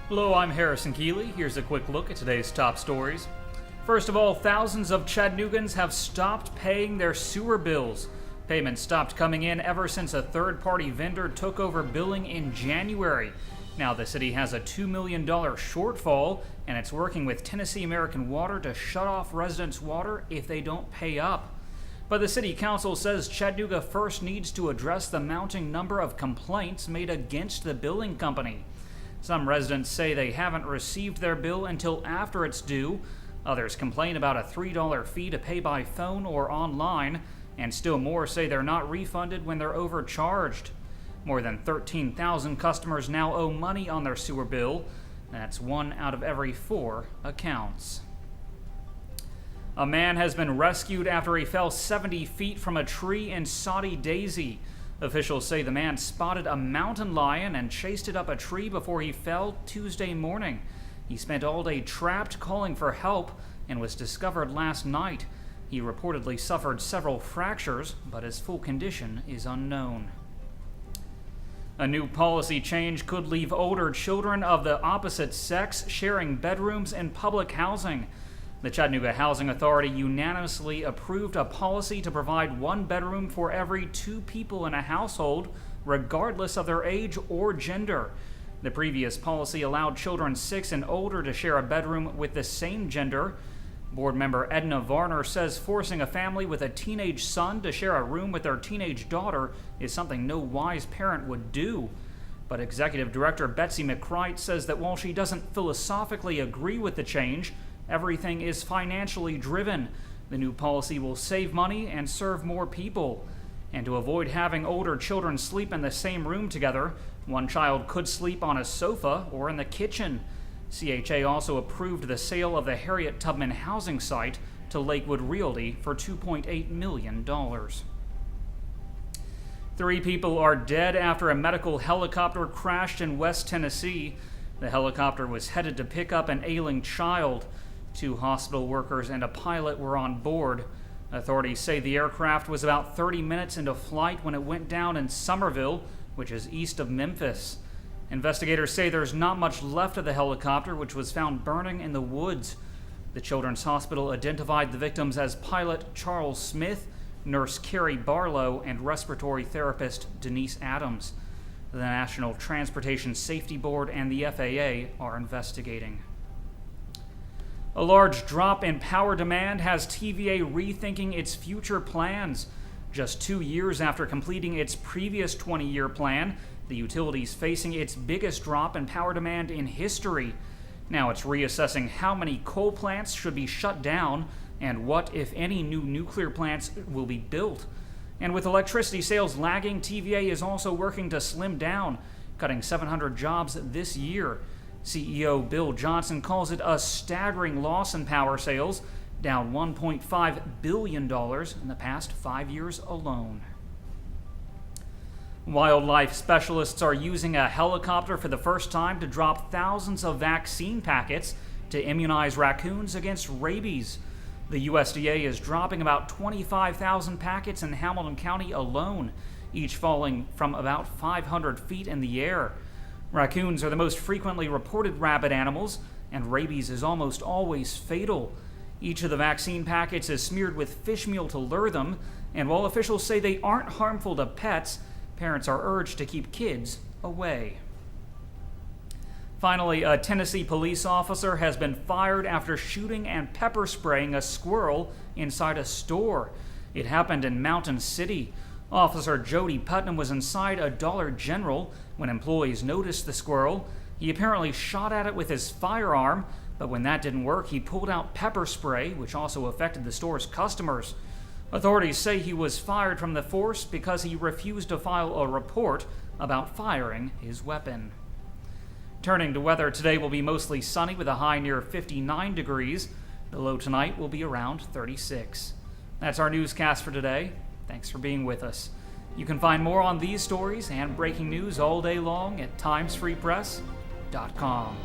Hello, I'm Harrison Keeley. Here's a quick look at today's top stories. First of all, thousands of Chattanoogans have stopped paying their sewer bills. Payments stopped coming in ever since a third-party vendor took over billing in January. Now the city has a $2 million shortfall, and it's working with Tennessee American Water to shut off residents' water if they don't pay up. But the city council says Chattanooga first needs to address the mounting number of complaints made against the billing company. Some residents say they haven't received their bill until after it's due. Others complain about a $3 fee to pay by phone or online, and still more say they're not refunded when they're overcharged. More than 13,000 customers now owe money on their sewer bill. That's 1 out of every 4 accounts. A man has been rescued after he fell 70 feet from a tree in Soddy-Daisy. Officials say the man spotted a mountain lion and chased it up a tree before he fell Tuesday morning. He spent all day trapped, calling for help, and was discovered last night. He reportedly suffered several fractures, but his full condition is unknown. A new policy change could leave older children of the opposite sex sharing bedrooms in public housing. The Chattanooga Housing Authority unanimously approved a policy to provide one bedroom for every 2 people in a household, regardless of their age or gender. The previous policy allowed children 6 and older to share a bedroom with the same gender. Board member Edna Varner says forcing a family with a teenage son to share a room with their teenage daughter is something no wise parent would do. But Executive Director Betsy McCright says that while she doesn't philosophically agree with the change, everything is financially driven. The new policy will save money and serve more people. And to avoid having older children sleep in the same room together, one child could sleep on a sofa or in the kitchen. CHA also approved the sale of the Harriet Tubman housing site to Lakewood Realty for $2.8 million. 3 people are dead after a medical helicopter crashed in West Tennessee. The helicopter was headed to pick up an ailing child. 2 hospital workers and a pilot were on board. Authorities say the aircraft was about 30 minutes into flight when it went down in Summerville, which is east of Memphis. Investigators say there's not much left of the helicopter, which was found burning in the woods. The Children's Hospital identified the victims as pilot Charles Smith, nurse Carrie Barlow, and respiratory therapist Denise Adams. The National Transportation Safety Board and the FAA are investigating. A large drop in power demand has TVA rethinking its future plans. Just 2 years after completing its previous 20-year plan, the utility is facing its biggest drop in power demand in history. Now it's reassessing how many coal plants should be shut down and what, if any, new nuclear plants will be built. And with electricity sales lagging, TVA is also working to slim down, cutting 700 jobs this year. CEO Bill Johnson calls it a staggering loss in power sales, down $1.5 billion in the past 5 years alone. Wildlife specialists are using a helicopter for the first time to drop thousands of vaccine packets to immunize raccoons against rabies. The USDA is dropping about 25,000 packets in Hamilton County alone, each falling from about 500 feet in the air. Raccoons are the most frequently reported rabid animals, and rabies is almost always fatal. Each of the vaccine packets is smeared with fish meal to lure them, and while officials say they aren't harmful to pets, parents are urged to keep kids away. Finally, a Tennessee police officer has been fired after shooting and pepper spraying a squirrel inside a store. It happened in Mountain City. Officer Jody Putnam was inside a Dollar General when employees noticed the squirrel. He apparently shot at it with his firearm, but when that didn't work, he pulled out pepper spray, which also affected the store's customers. Authorities say he was fired from the force because he refused to file a report about firing his weapon. Turning to weather, today will be mostly sunny with a high near 59 degrees. The low tonight will be around 36. That's our newscast for today. Thanks for being with us. You can find more on these stories and breaking news all day long at timesfreepress.com.